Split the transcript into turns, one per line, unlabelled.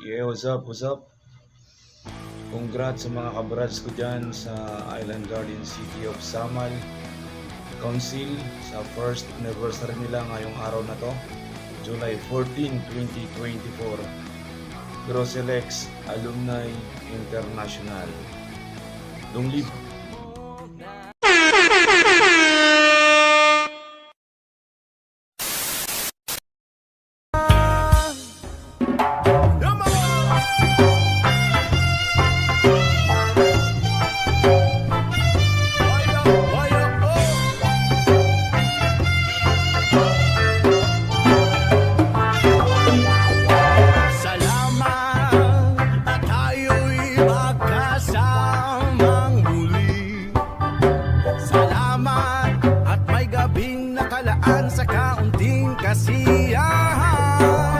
Yeah, what's up, what's up? Congrats sa mga kabrads ko dyan sa Island Garden City of Samal Council sa first anniversary nila ngayong araw na to, July 14, 2024. Groselex Alumni International. Long live!
Sa kaunting kasiyahan